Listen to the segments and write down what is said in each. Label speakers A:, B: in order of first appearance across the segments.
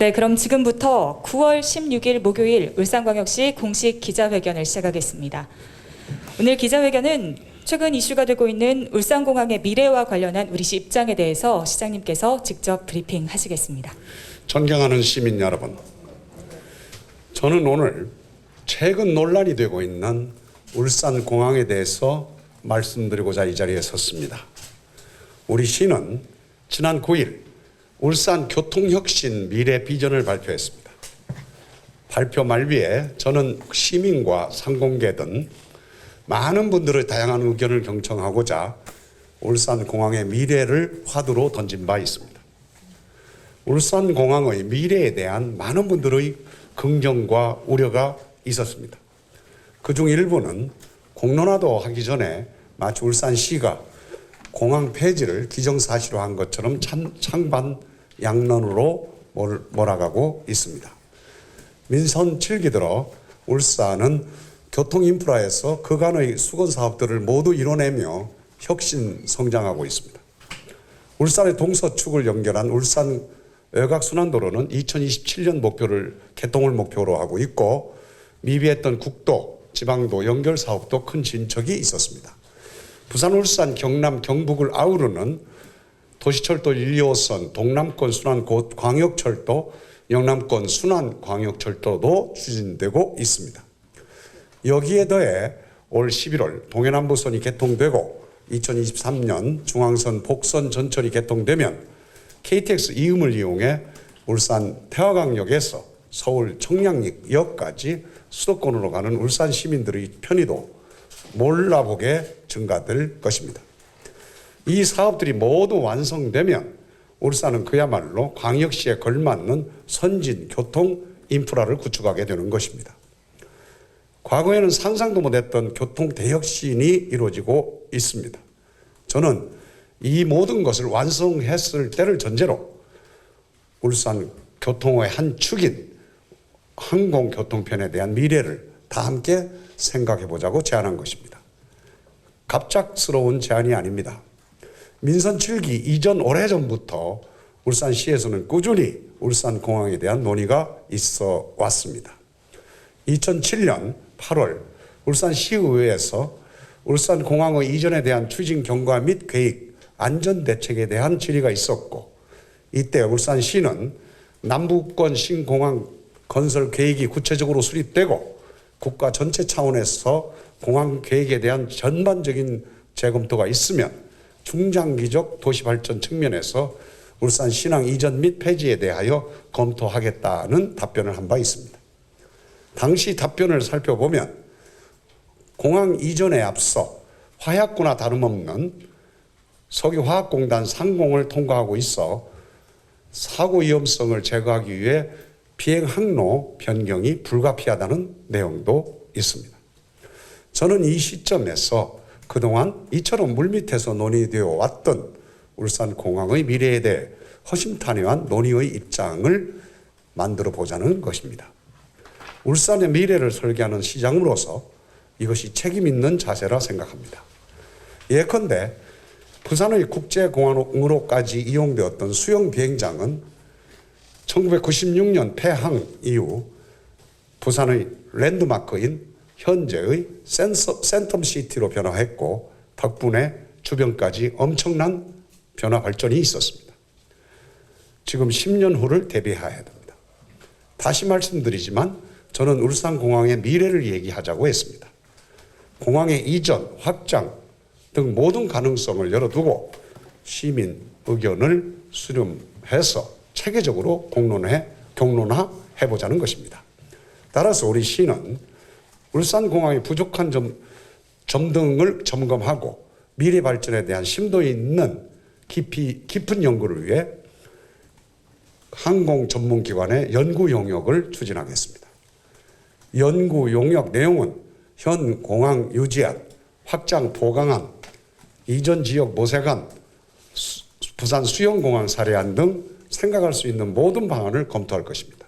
A: 네, 그럼 지금부터 9월 16일 목요일 울산광역시 공식 기자회견을 시작하겠습니다. 오늘 기자회견은 최근 이슈가 되고 있는 울산공항의 미래와 관련한 우리 시 입장에 대해서 시장님께서 직접 브리핑하시겠습니다.
B: 존경하는 시민 여러분, 저는 오늘 최근 논란이 되고 있는 울산공항에 대해서 말씀드리고자 이 자리에 섰습니다. 우리 시는 지난 9일 울산 교통혁신 미래 비전을 발표했습니다. 발표 말미에 저는 시민과 상공계 등 많은 분들의 다양한 의견을 경청하고자 울산공항의 미래를 화두로 던진 바 있습니다. 울산공항의 미래에 대한 많은 분들의 긍정과 우려가 있었습니다. 그중 일부는 공론화도 하기 전에 마치 울산시가 공항 폐지를 기정사실화한 것처럼 찬반양론으로 몰아가고 있습니다. 민선 7기 들어 울산은 교통인프라에서 그간의 수건 사업들을 모두 이뤄내며 혁신 성장하고 있습니다. 울산의 동서축을 연결한 울산 외곽순환도로는 2027년 개통을 목표로 하고 있고, 미비했던 국도, 지방도 연결 사업도 큰 진척이 있었습니다. 부산, 울산, 경남, 경북을 아우르는 도시철도 1, 2호선, 동남권 순환 광역철도, 영남권 순환 광역철도도 추진되고 있습니다. 여기에 더해 올 11월 동해남부선이 개통되고 2023년 중앙선 복선 전철이 개통되면 KTX 이음을 이용해 울산 태화강역에서 서울 청량역까지 수도권으로 가는 울산 시민들의 편의도 몰라보게 증가될 것입니다. 이 사업들이 모두 완성되면 울산은 그야말로 광역시에 걸맞는 선진 교통 인프라를 구축하게 되는 것입니다. 과거에는 상상도 못했던 교통 대혁신이 이루어지고 있습니다. 저는 이 모든 것을 완성했을 때를 전제로 울산 교통의 한 축인 항공교통편에 대한 미래를 다 함께 생각해 보자고 제안한 것입니다. 갑작스러운 제안이 아닙니다. 민선 7기 이전 오래전부터 울산시에서는 꾸준히 울산공항에 대한 논의가 있어 왔습니다. 2007년 8월 울산시의회에서 울산공항의 이전에 대한 추진 경과 및 계획, 안전대책에 대한 질의가 있었고, 이때 울산시는 남부권 신공항 건설 계획이 구체적으로 수립되고 국가 전체 차원에서 공항 계획에 대한 전반적인 재검토가 있으면 중장기적 도시발전 측면에서 울산 신항 이전 및 폐지에 대하여 검토하겠다는 답변을 한 바 있습니다. 당시 답변을 살펴보면 공항 이전에 앞서 화약고나 다름없는 석유화학공단 상공을 통과하고 있어 사고 위험성을 제거하기 위해 비행 항로 변경이 불가피하다는 내용도 있습니다. 저는 이 시점에서 그동안 이처럼 물밑에서 논의되어 왔던 울산공항의 미래에 대해 허심탄회한 논의의 입장을 만들어 보자는 것입니다. 울산의 미래를 설계하는 시장으로서 이것이 책임 있는 자세라 생각합니다. 예컨대 부산의 국제공항으로까지 이용되었던 수영 비행장은 1996년 폐항 이후 부산의 랜드마크인 현재의 센텀시티로 변화했고, 덕분에 주변까지 엄청난 변화 발전이 있었습니다. 지금 10년 후를 대비해야 됩니다. 다시 말씀드리지만 저는 울산공항의 미래를 얘기하자고 했습니다. 공항의 이전, 확장 등 모든 가능성을 열어두고 시민 의견을 수렴해서 체계적으로 공론화해보자는 것입니다. 따라서 우리 시는 울산공항의 부족한 점 등을 점검하고 미래 발전에 대한 심도 있는 깊은 연구를 위해 항공 전문기관의 연구 용역을 추진하겠습니다. 연구 용역 내용은 현 공항 유지안, 확장 보강안, 이전 지역 모색안, 부산 수영공항 사례안 등 생각할 수 있는 모든 방안을 검토할 것입니다.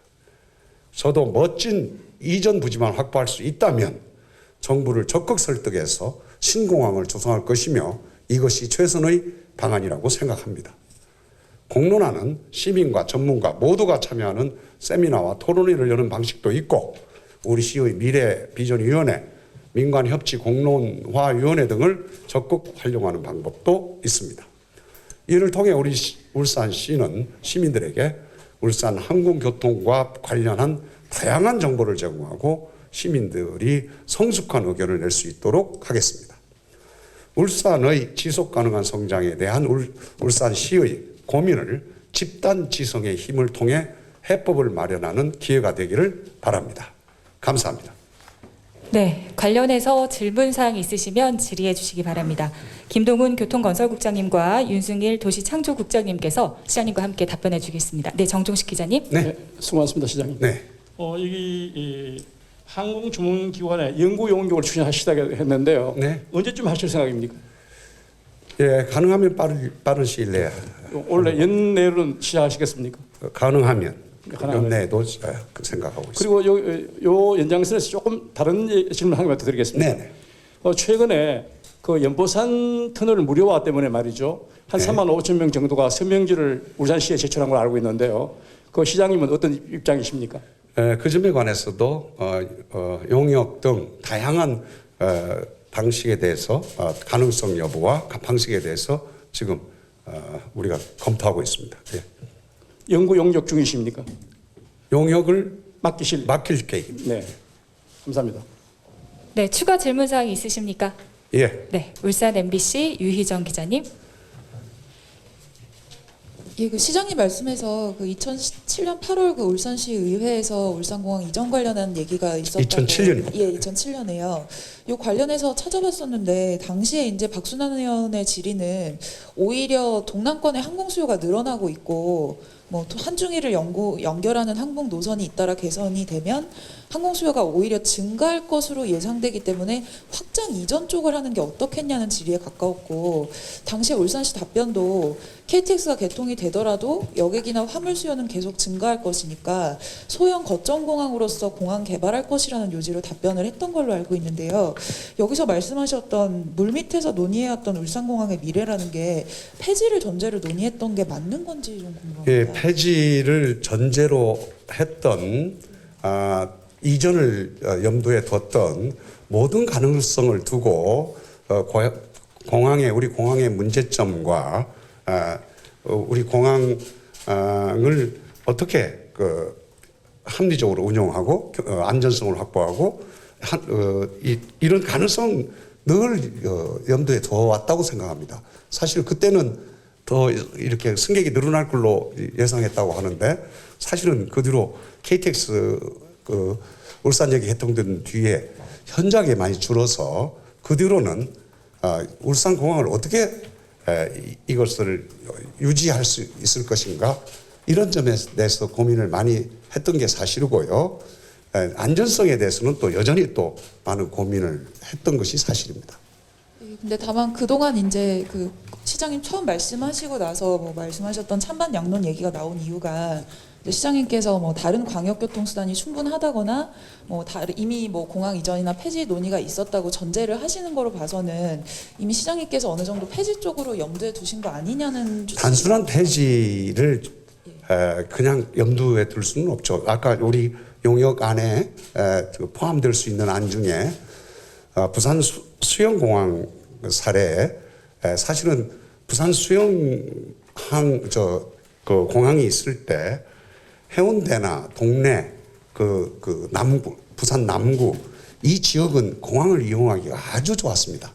B: 저도 멋진 이전 부지만 확보할 수 있다면 정부를 적극 설득해서 신공항을 조성할 것이며 이것이 최선의 방안이라고 생각합니다. 공론화는 시민과 전문가 모두가 참여하는 세미나와 토론회를 여는 방식도 있고 우리 시의 미래 비전위원회, 민관협치 공론화위원회 등을 적극 활용하는 방법도 있습니다. 이를 통해 우리 울산시는 시민들에게 울산 항공교통과 관련한 다양한 정보를 제공하고 시민들이 성숙한 의견을 낼 수 있도록 하겠습니다. 울산의 지속가능한 성장에 대한 울산시의 고민을 집단 지성의 힘을 통해 해법을 마련하는 기회가 되기를 바랍니다. 감사합니다.
A: 네, 관련해서 질문사항 있으시면 질의해 주시기 바랍니다. 김동훈 교통건설국장님과 윤승일 도시창조국장님께서 시장님과 함께 답변해 주겠습니다. 네, 정종식 기자님.
B: 네,
C: 수고하셨습니다, 시장님.
B: 네.
C: 여기 이 항공주문기관의 연구 용역을 추진하시다고 했는데요.
B: 네.
C: 언제쯤 하실 생각입니까?
B: 예, 가능하면 빠른 시일 내에
C: 원래 연내로는 시작하시겠습니까?
B: 가능하면
C: 가능하면.
B: 연내에도 생각하고 있습니다.
C: 그리고 요 연장선에서 조금 다른 질문 한 가지 더 드리겠습니다.
B: 네.
C: 최근에 그 연보산 터널 무료화 때문에 말이죠. 한
B: 네.
C: 3만 5천 명 정도가 서명지를 울산시에 제출한 걸 알고 있는데요. 그 시장님은 어떤 입장이십니까?
B: 그 점에 관해서도 용역 등 다양한 방식에 대해서 가능성 여부와 방식에 대해서 지금 우리가 검토하고 있습니다. 예.
C: 연구 용역 중이십니까?
B: 용역을
C: 맡기실?
B: 맡길 계획입니다.
C: 네, 감사합니다.
A: 네, 추가 질문사항 있으십니까?
B: 예.
A: 네, 울산 MBC 유희정 기자님.
D: 예, 그 시장님 말씀에서 그 2007년 8월 그 울산시 의회에서 울산공항 이전 관련한 얘기가 있었다고.
B: 2007년입니다.
D: 예, 2007년에요. 요 관련해서 찾아봤었는데 당시에 이제 박순환 의원의 질의는 오히려 동남권의 항공 수요가 늘어나고 있고 뭐 한중일을 연결하는 항공 노선이 잇따라 개선이 되면 항공 수요가 오히려 증가할 것으로 예상되기 때문에 확장 이전 쪽을 하는 게 어떻겠냐는 질의에 가까웠고 당시에 울산시 답변도 KTX가 개통이 되더라도 여객이나 화물 수요는 계속 증가할 것이니까 소형 거점 공항으로서 공항 개발할 것이라는 요지로 답변을 했던 걸로 알고 있는데요. 여기서 말씀하셨던 물밑에서 논의해왔던 울산공항의 미래라는 게 폐지를 전제로 논의했던 게 맞는 건지 좀 궁금합니다.
B: 예, 폐지를 전제로 했던 이전을 염두에 뒀던 모든 가능성을 두고 우리 공항의 문제점과 우리 공항을 어떻게 합리적으로 운영하고 안전성을 확보하고 이런 가능성 늘 염두에 둬왔다고 생각합니다. 사실 그때는 더 이렇게 승객이 늘어날 걸로 예상했다고 하는데 사실은 그 뒤로 KTX 울산역이 개통된 뒤에 현저하게 많이 줄어서 그 뒤로는 울산공항을 어떻게 이것을 유지할 수 있을 것인가 이런 점에 대해서 고민을 많이 했던 게 사실이고요. 안전성에 대해서는 또 여전히 또 많은 고민을 했던 것이 사실입니다.
D: 근데 다만 그동안 이제 그 시장님 처음 말씀하시고 나서 뭐 말씀하셨던 찬반 양론 얘기가 나온 이유가 이제 시장님께서 뭐 다른 광역교통수단이 충분하다거나 뭐 이미 뭐 공항 이전이나 폐지 논의가 있었다고 전제를 하시는 거로 봐서는 이미 시장님께서 어느 정도 폐지 쪽으로 염두에 두신 거 아니냐는
B: 단순한 폐지를 그냥 염두에 둘 수는 없죠. 아까 우리 용역 안에 포함될 수 있는 안 중에 부산 수영공항 사례에 사실은 부산 수영항 그 공항이 있을 때 해운대나 동래 그 남구 부산 남구 이 지역은 공항을 이용하기가 아주 좋았습니다.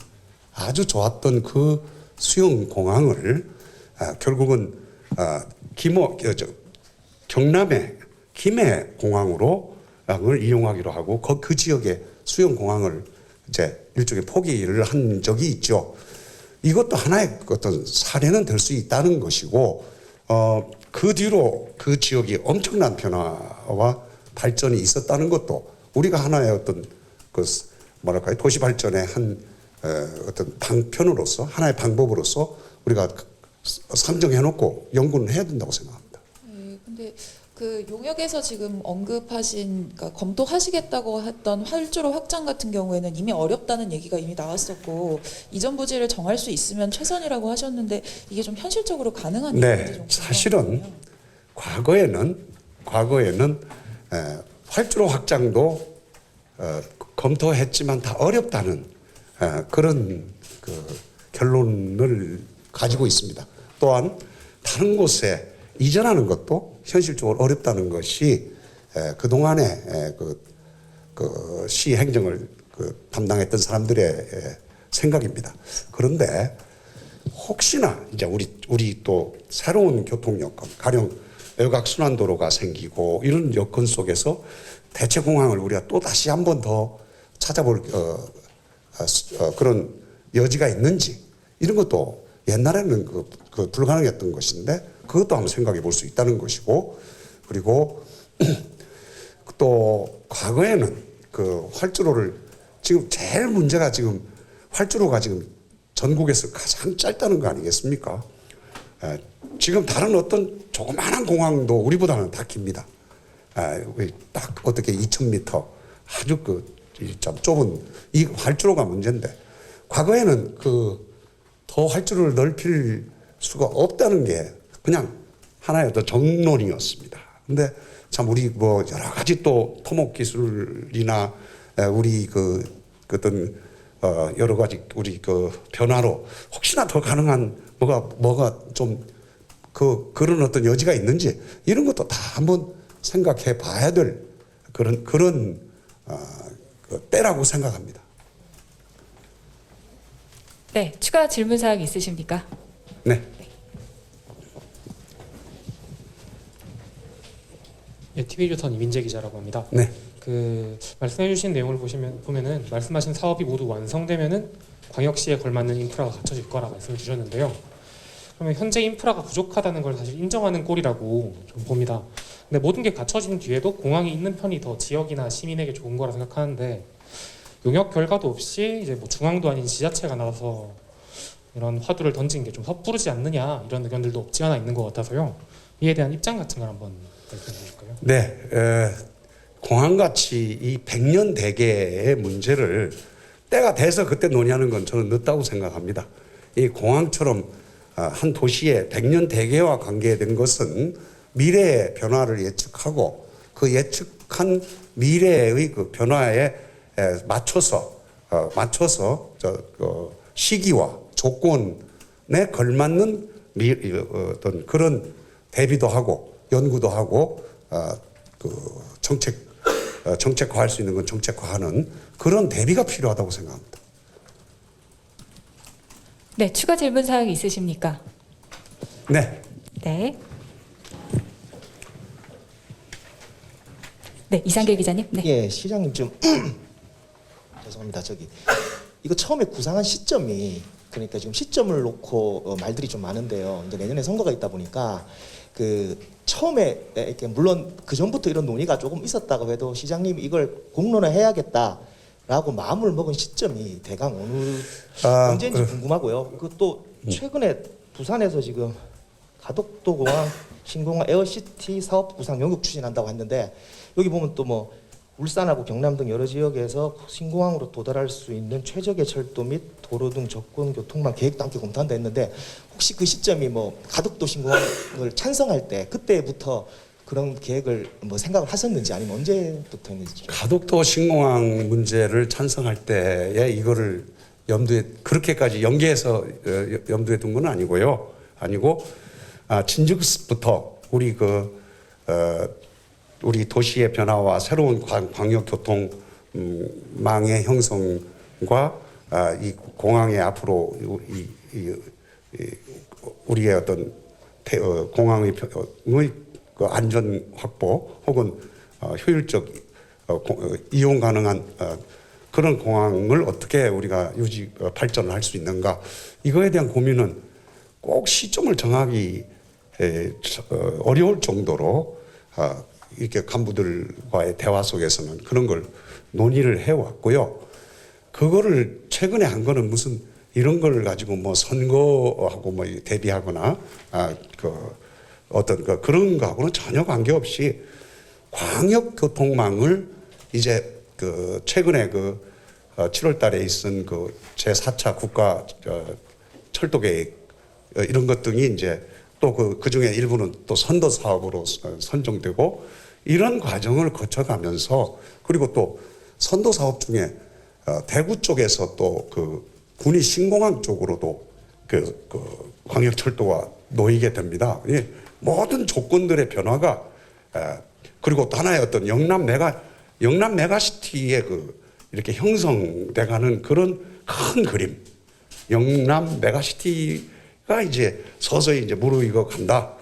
B: 아주 좋았던 그 수영공항을 결국은 경남의 김해 공항으로 이용하기로 하고 그 지역의 수영공항을 이제 일종의 포기를 한 적이 있죠. 이것도 하나의 어떤 사례는 될 수 있다는 것이고, 그 뒤로 그 지역이 엄청난 변화와 발전이 있었다는 것도 우리가 하나의 어떤 뭐랄까요 도시 발전의 한 어떤 방편으로서 하나의 방법으로서 우리가 삼정해놓고 연구는 해야 된다고 생각합니다.
D: 네, 근데 그 용역에서 지금 언급하신, 그러니까 검토하시겠다고 했던 활주로 확장 같은 경우에는 이미 어렵다는 얘기가 이미 나왔었고 이전 부지를 정할 수 있으면 최선이라고 하셨는데 이게 좀 현실적으로 가능한 일인지 좀
B: 사실은
D: 궁금하거든요.
B: 과거에는 활주로 확장도 검토했지만 다 어렵다는 그런 그 결론을 가지고 있습니다. 또한 다른 곳에 이전하는 것도 현실적으로 어렵다는 것이 그동안에 그 시 행정을 담당했던 사람들의 생각입니다. 그런데 혹시나 이제 우리 또 새로운 교통 여건, 가령 외곽 순환도로가 생기고 이런 여건 속에서 대체 공항을 우리가 또 다시 한 번 더 찾아볼 그런 여지가 있는지 이런 것도 옛날에는 그 불가능했던 것인데 그것도 한번 생각해 볼 수 있다는 것이고, 그리고 또 과거에는 그 활주로를 지금 제일 문제가 지금 활주로가 지금 전국에서 가장 짧다는 거 아니겠습니까? 지금 다른 어떤 조그마한 공항도 우리보다는 다 깁니다. 딱 어떻게 2,000m 아주 참 좁은 이 활주로가 문제인데 과거에는 더 활주로를 넓힐 수가 없다는 게 그냥 하나의 어떤 정론이었습니다. 근데 참 우리 뭐 여러 가지 또 토목 기술이나 우리 어떤 여러 가지 우리 변화로 혹시나 더 가능한 뭐가 좀 그런 어떤 여지가 있는지 이런 것도 다 한번 생각해 봐야 될 그런 때라고 생각합니다.
A: 네, 추가 질문 사항 있으십니까?
B: 네.
E: 예, TV조선 이민재 기자라고 합니다.
B: 네.
E: 그 말씀해주신 내용을 보면은 말씀하신 사업이 모두 완성되면은 광역시에 걸맞는 인프라가 갖춰질 거라 말씀을 주셨는데요. 그러면 현재 인프라가 부족하다는 걸 사실 인정하는 꼴이라고 좀 봅니다. 근데 모든 게 갖춰진 뒤에도 공항이 있는 편이 더 지역이나 시민에게 좋은 거라 생각하는데 용역 결과도 없이 이제 뭐 중앙도 아닌 지자체가 나와서 이런 화두를 던진 게 좀 섣부르지 않느냐 이런 의견들도 없지 않아 있는 것 같아서요. 이에 대한 입장 같은 걸 한번 말씀해 주실까요?
B: 네. 공항같이 이 100년 대계의 문제를 때가 돼서 그때 논의하는 건 저는 늦다고 생각합니다. 이 공항처럼 한 도시의 100년 대계와 관계된 것은 미래의 변화를 예측하고 그 예측한 미래의 그 변화에 맞춰서 시기와 조건에 걸맞는 어떤 그런 대비도 하고 연구도 하고 정책화할 수 있는 건 정책화하는 그런 대비가 필요하다고 생각합니다.
A: 네, 추가 질문 사항 있으십니까?
B: 네.
A: 네. 네, 이상길 기자님. 네.
F: 예, 시장님 좀 죄송합니다. 이거 처음에 구상한 시점이 그러니까 지금 시점을 놓고 말들이 좀 많은데요. 이제 내년에 선거가 있다 보니까 처음에 이렇게 물론 그 전부터 이런 논의가 조금 있었다고 해도 시장님이 이걸 공론화해야겠다라고 마음을 먹은 시점이 대강 언제인지 궁금하고요. 또 최근에 부산에서 지금 가덕도 공항 신공항 에어시티 사업 구상 영역 추진한다고 했는데 여기 보면 또 뭐 울산하고 경남 등 여러 지역에서 신공항으로 도달할 수 있는 최적의 철도 및 도로 등 접근 교통망 계획도 함께 검토한다 했는데 혹시 그 시점이 뭐 가덕도 신공항을 찬성할 때 그때부터 그런 계획을 뭐 생각을 하셨는지 아니면 언제부터 했는지.
B: 가덕도 신공항 문제를 찬성할 때에 이거를 염두에 그렇게까지 연계해서 염두에 둔 건 아니고요. 진즉부터 우리 도시의 변화와 새로운 광역 교통망의 형성과 이 공항의 앞으로 우리의 어떤 공항의 그 안전 확보 혹은 효율적 이용 가능한 그런 공항을 어떻게 우리가 발전을 할 수 있는가 이거에 대한 고민은 꼭 시점을 정하기 어려울 정도로 이렇게 간부들과의 대화 속에서는 그런 걸 논의를 해왔고요. 그거를 최근에 한 거는 무슨 이런 걸 가지고 뭐 선거하고 뭐 대비하거나 어떤 그런 거하고는 전혀 관계없이 광역교통망을 이제 그 최근에 7월달에 있은 그 제4차 국가 철도계획 이런 것 등이 이제 또 그 중에 일부는 또 선도 사업으로 선정되고 이런 과정을 거쳐가면서 그리고 또 선도 사업 중에 대구 쪽에서 또 그 군위 신공항 쪽으로도 그 광역철도가 놓이게 됩니다. 이 모든 조건들의 변화가 그리고 또 하나의 어떤 영남 메가시티의 이렇게 형성돼가는 그런 큰 그림, 영남 메가시티가 이제 서서히 이제 무르익어 간다.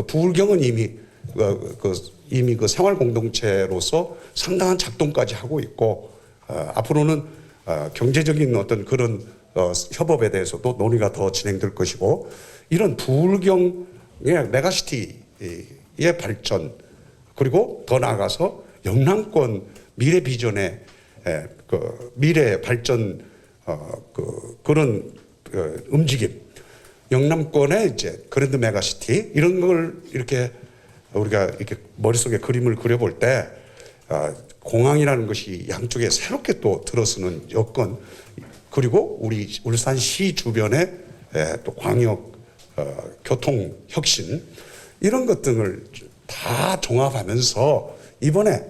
B: 부울경은 이미 이미 생활 공동체로서 상당한 작동까지 하고 있고 앞으로는 경제적인 어떤 그런 협업에 대해서도 논의가 더 진행될 것이고 이런 부울경의 메가시티의 발전 그리고 더 나아가서 영남권 미래 비전의 미래 발전 그런 움직임 영남권의 이제 그랜드 메가시티 이런 걸 이렇게 우리가 이렇게 머릿속에 그림을 그려볼 때 공항이라는 것이 양쪽에 새롭게 또 들어서는 여건 그리고 우리 울산시 주변의 또 광역 교통 혁신 이런 것 등을 다 종합하면서 이번에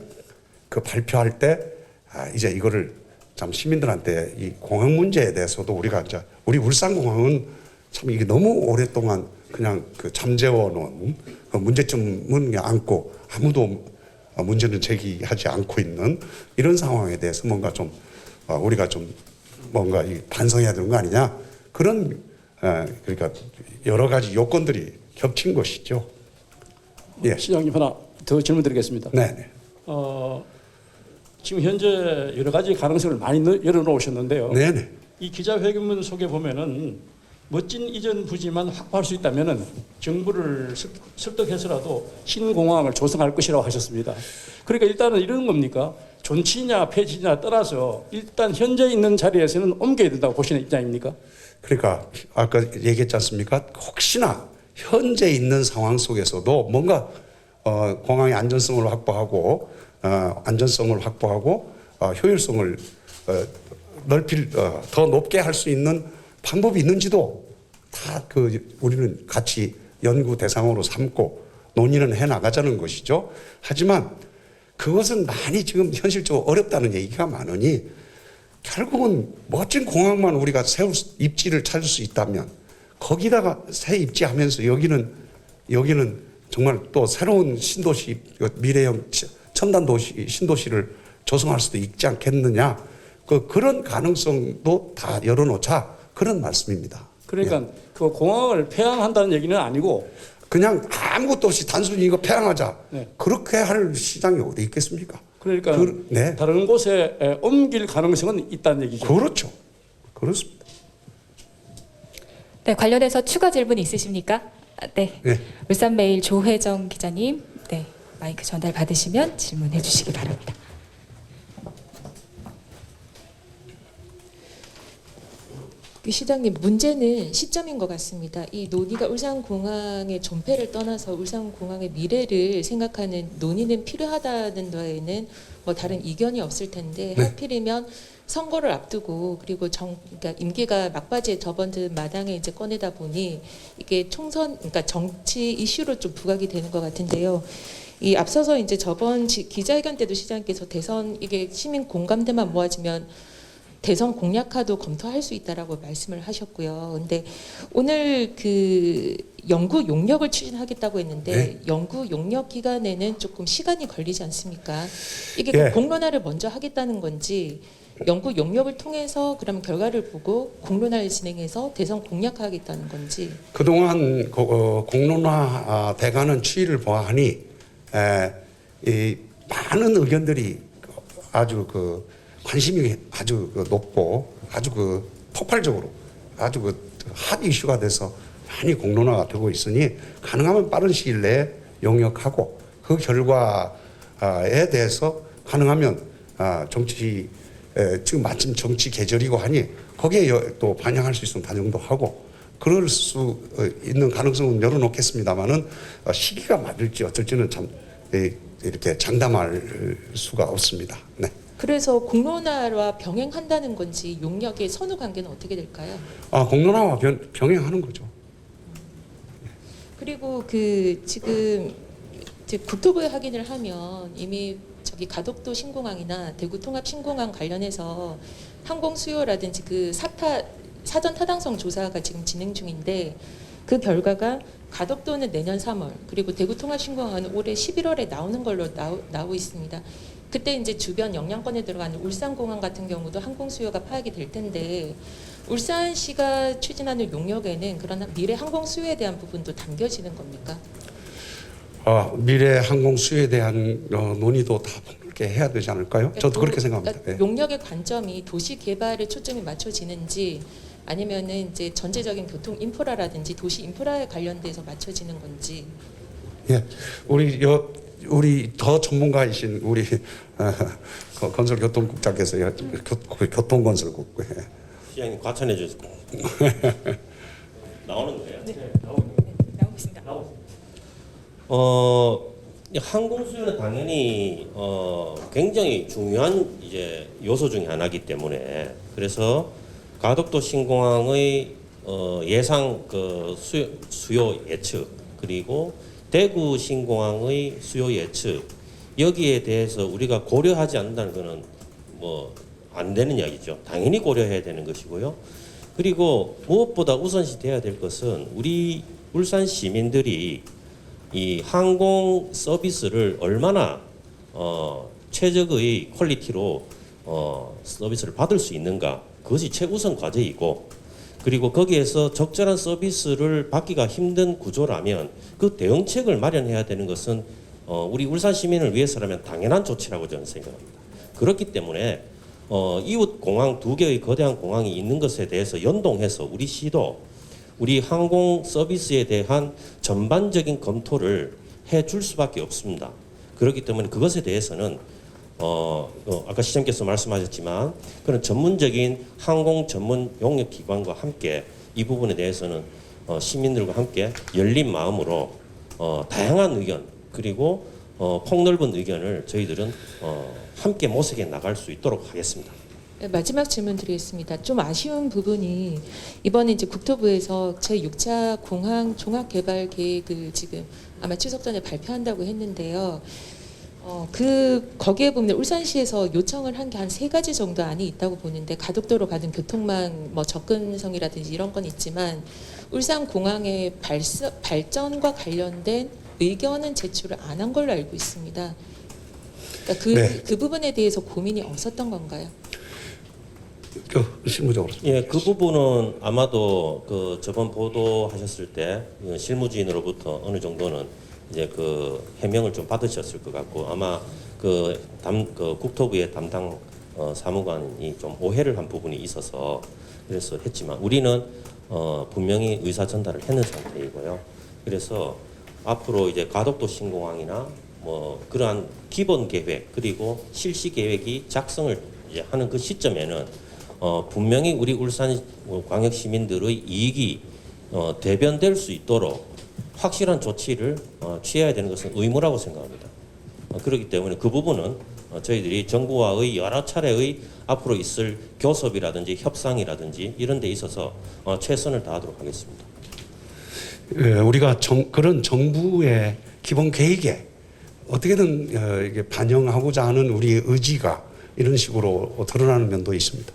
B: 발표할 때 이제 이거를 참 시민들한테 이 공항 문제에 대해서도 우리가 이제 우리 울산공항은 참 이게 너무 오랫동안 그냥 잠재워 놓은 문제점은 안고 아무도 문제는 제기하지 않고 있는 이런 상황에 대해서 뭔가 좀 우리가 좀 뭔가 반성해야 되는 거 아니냐 그런 그러니까 여러 가지 요건들이 겹친 것이죠. 예.
C: 시장님 하나 더 질문드리겠습니다.
B: 네.
C: 지금 현재 여러 가지 가능성을 많이 열어놓으셨는데요.
B: 네네.
C: 이 기자회견문 속에 보면은 멋진 이전 부지만 확보할 수 있다면은 정부를 설득해서라도 신공항을 조성할 것이라고 하셨습니다. 그러니까 일단은 이런 겁니까? 존치냐 폐지냐 떠나서 일단 현재 있는 자리에서는 옮겨야 된다고 보시는 입장입니까?
B: 그러니까 아까 얘기했지 않습니까? 혹시나 현재 있는 상황 속에서도 뭔가 공항의 안전성을 확보하고 효율성을 더 높게 할 수 있는 방법이 있는지도 다 우리는 같이 연구 대상으로 삼고 논의는 해 나가자는 것이죠. 하지만 그것은 많이 지금 현실적으로 어렵다는 얘기가 많으니 결국은 멋진 공항만 우리가 입지를 찾을 수 있다면 거기다가 새 입지하면서 여기는 정말 또 새로운 신도시 미래형 첨단 도시 신도시를 조성할 수도 있지 않겠느냐 그런 가능성도 다 열어놓자 그런 말씀입니다.
C: 그러니까
B: 예.
C: 그 공항을 폐항한다는 얘기는 아니고
B: 그냥 아무것도 없이 단순히 이거 폐항하자
C: 네.
B: 그렇게 할 시장이 어디 있겠습니까?
C: 그러니까
B: 네.
C: 다른 곳에 옮길 가능성은 있다는 얘기죠.
B: 그렇죠. 그렇습니다.
A: 네, 관련해서 추가 질문 있으십니까? 네.
B: 네.
A: 울산메일 조혜정 기자님, 네, 마이크 전달 받으시면 질문해 주시기 바랍니다.
G: 시장님, 문제는 시점인 것 같습니다. 이 논의가 울산공항의 존폐를 떠나서 울산공항의 미래를 생각하는 논의는 필요하다는 데에는 뭐 다른 이견이 없을 텐데
B: 네.
G: 하필이면 선거를 앞두고 그리고 그러니까 임기가 막바지에 접어든 마당에 이제 꺼내다 보니 이게 총선, 그러니까 정치 이슈로 좀 부각이 되는 것 같은데요. 이 앞서서 이제 저번 기자회견 때도 시장님께서 대선 이게 시민 공감대만 모아지면 대선 공약화도 검토할 수 있다라고 말씀을 하셨고요. 근데 오늘 연구 용역을 추진하겠다고 했는데
B: 네.
G: 연구 용역 기간에는 조금 시간이 걸리지 않습니까? 이게
B: 예.
G: 공론화를 먼저 하겠다는 건지 연구 용역을 통해서 그럼 결과를 보고 공론화를 진행해서 대선 공약화하겠다는 건지.
B: 그동안 공론화 돼가는 추이를 보아하니 이 많은 의견들이 아주 관심이 아주 높고 아주 폭발적으로 아주 핫 이슈가 돼서 많이 공론화가 되고 있으니 가능하면 빠른 시일 내에 용역하고 그 결과에 대해서 가능하면 지금 마침 정치 계절이고 하니 거기에 또 반영할 수 있으면 반영도 하고 그럴 수 있는 가능성은 열어놓겠습니다만은 시기가 맞을지 어떨지는 참 이렇게 장담할 수가 없습니다. 네.
G: 그래서 공론화와 병행한다는 건지 용역의 선후 관계는 어떻게 될까요?
B: 공론화와 병행하는 거죠.
G: 그리고 그 지금 이제 국토부에 확인을 하면 이미 저기 가덕도 신공항이나 대구 통합 신공항 관련해서 항공 수요라든지 그 사전 타당성 조사가 지금 진행 중인데 그 결과가 가덕도는 내년 3월 그리고 대구 통합 신공항은 올해 11월에 나오는 걸로 나오고 있습니다. 그때 이제 주변 영향권에 들어가는 울산공항 같은 경우도 항공 수요가 파악이 될 텐데 울산시가 추진하는 용역에는 그런 미래 항공 수요에 대한 부분도 담겨지는 겁니까?
B: 미래 항공 수요에 대한 논의도 다 폭넓게 해야 되지 않을까요? 저도 그렇게 생각합니다.
G: 그러니까 용역의 관점이 도시 개발에 초점이 맞춰지는지 아니면은 이제 전체적인 교통 인프라라든지 도시 인프라에 관련돼서 맞춰지는 건지.
B: 예, 우리 더 전문가이신 우리 건설교통국장께서 교통건설국
H: 시장님 과찬해 주세요. 나오는 거예요?
A: 네, 나오고 있습니다.
H: 항공 수요는 당연히 굉장히 중요한 이제 요소 중에 하나이기 때문에 그래서 가덕도 신공항의 예상 그 수요 예측 그리고 대구 신공항의 수요 예측 여기에 대해서 우리가 고려하지 않는다는 것은 뭐 안 되는 이야기죠. 당연히 고려해야 되는 것이고요. 그리고 무엇보다 우선시 돼야 될 것은 우리 울산 시민들이 이 항공 서비스를 얼마나 최적의 퀄리티로 서비스를 받을 수 있는가 그것이 최우선 과제이고 그리고 거기에서 적절한 서비스를 받기가 힘든 구조라면 그 대응책을 마련해야 되는 것은 우리 울산 시민을 위해서라면 당연한 조치라고 저는 생각합니다. 그렇기 때문에 이웃 공항 2개의 거대한 공항이 있는 것에 대해서 연동해서 우리 시도 우리 항공 서비스에 대한 전반적인 검토를 해줄 수밖에 없습니다. 그렇기 때문에 그것에 대해서는 아까 시장님께서 말씀하셨지만 그런 전문적인 항공 전문 용역 기관과 함께 이 부분에 대해서는 시민들과 함께 열린 마음으로 다양한 의견 그리고 폭넓은 의견을 저희들은 함께 모색해 나갈 수 있도록 하겠습니다.
G: 마지막 질문 드리겠습니다. 좀 아쉬운 부분이 이번에 이제 국토부에서 제6차 공항 종합개발 계획을 지금 아마 추석 전에 발표한다고 했는데요. 거기에 보면 울산시에서 요청을 한 게 한 3가지 정도 안이 있다고 보는데 가덕도로 가는 교통망 뭐 접근성이라든지 이런 건 있지만 울산 공항의 발전과 관련된 의견은 제출을 안 한 걸로 알고 있습니다. 그러니까 그 부분에 대해서 고민이 없었던 건가요?
B: 실무적으로.
H: 예, 그 부분은 아마도 그 저번 보도하셨을 때 실무진으로부터 어느 정도는 이제 그 해명을 좀 받으셨을 것 같고 아마 그 국토부의 담당 사무관이 좀 오해를 한 부분이 있어서 그래서 했지만 우리는 분명히 의사 전달을 했는 상태이고요. 그래서 앞으로 이제 가덕도 신공항이나 뭐 그러한 기본 계획 그리고 실시 계획이 작성을 이제 하는 그 시점에는 분명히 우리 울산 광역 시민들의 이익이 대변될 수 있도록 확실한 조치를 취해야 되는 것은 의무라고 생각합니다. 그렇기 때문에 그 부분은 저희들이 정부와의 여러 차례의 앞으로 있을 교섭이라든지 협상이라든지 이런 데 있어서 최선을 다하도록 하겠습니다.
B: 우리가 그런 정부의 기본 계획에 어떻게든 이게 반영하고자 하는 우리의 의지가 이런 식으로 드러나는 면도 있습니다.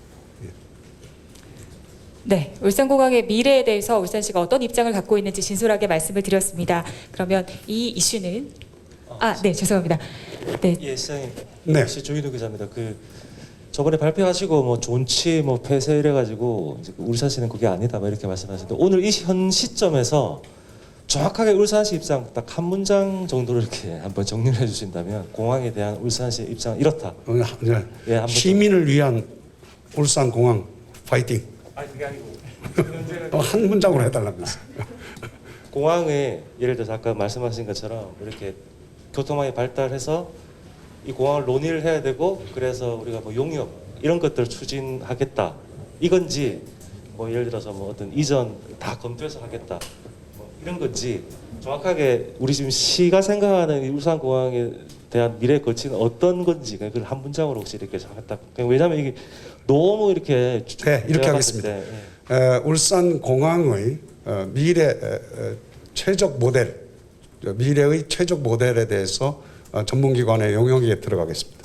A: 네, 울산공항의 미래에 대해서 울산시가 어떤 입장을 갖고 있는지 진솔하게 말씀을 드렸습니다. 그러면 이 이슈는 네, 죄송합니다. 네,
I: 예, 시장님.
B: 네.
I: 역시 조희도 기자입니다. 저번에 발표하시고 뭐 존치 뭐 폐쇄 이래가지고 이제 울산시는 그게 아니다 뭐 이렇게 말씀하셨는데 오늘 이 현 시점에서 정확하게 울산시 입장 딱 한 문장 정도로 이렇게 한번 정리를 해주신다면 공항에 대한 울산시 입장은 이렇다. 예, 한번
B: 시민을 위한 울산공항 파이팅.
I: 아니 그게 아니고
B: 한 문장으로 해달라면서.
I: 공항에 예를 들어서 아까 말씀하신 것처럼 이렇게 교통망이 발달해서 이 공항을 논의를 해야 되고 그래서 우리가 뭐 용역 이런 것들을 추진하겠다 이건지 뭐 예를 들어서 뭐 어떤 이전 다 검토해서 하겠다 뭐 이런 건지 정확하게 우리 지금 시가 생각하는 이 울산공항에 대한 미래 거치는 어떤 건지 그걸 한 문장으로 혹시 이렇게 하겠다. 왜냐하면 이게 너무 이렇게
B: 네, 이렇게
I: 제가
B: 하겠습니다.
I: 봤을 때,
B: 울산공항의 미래 최적 모델, 미래의 최적 모델에 대해서 전문기관의 용역에 들어가겠습니다.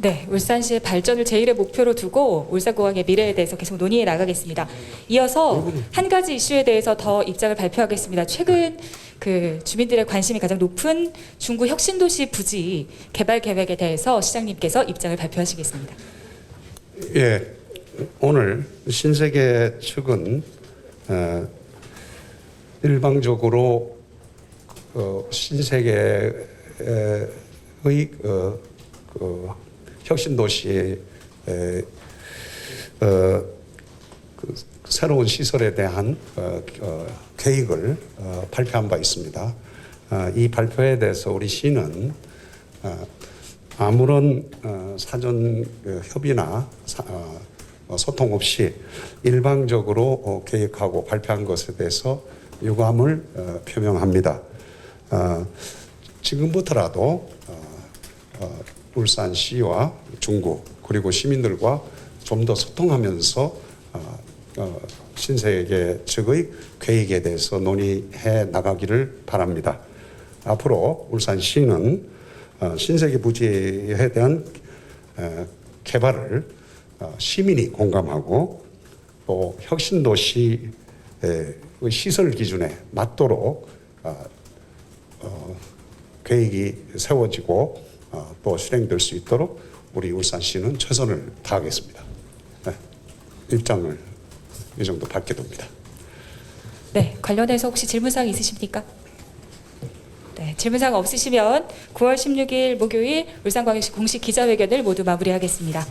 A: 네, 울산시의 발전을 제1의 목표로 두고 울산공항의 미래에 대해서 계속 논의해 나가겠습니다. 이어서 한 가지 이슈에 대해서 더 입장을 발표하겠습니다. 최근 그 주민들의 관심이 가장 높은 중구 혁신도시 부지 개발 계획에 대해서 시장님께서 입장을 발표하시겠습니다.
B: 예, 오늘 신세계 측은 일방적으로 신세계의 혁신도시의 그 새로운 시설에 대한 계획을 발표한 바 있습니다. 이 발표에 대해서 우리 시는 아무런 사전 협의나 소통 없이 일방적으로 계획하고 발표한 것에 대해서 유감을 표명합니다. 지금부터라도 울산시와 중구 그리고 시민들과 좀 더 소통하면서 신세계 측의 계획에 대해서 논의해 나가기를 바랍니다. 앞으로 울산시는 신세계 부지에 대한 개발을 시민이 공감하고 또 혁신도시의 시설 기준에 맞도록 계획이 세워지고 또 실행될 수 있도록 우리 울산시는 최선을 다하겠습니다. 네, 입장을 이 정도 밝혀둡니다.
A: 네, 관련해서 혹시 질문사항 있으십니까? 네, 질문사항 없으시면 9월 16일 목요일 울산광역시 공식 기자회견을 모두 마무리하겠습니다.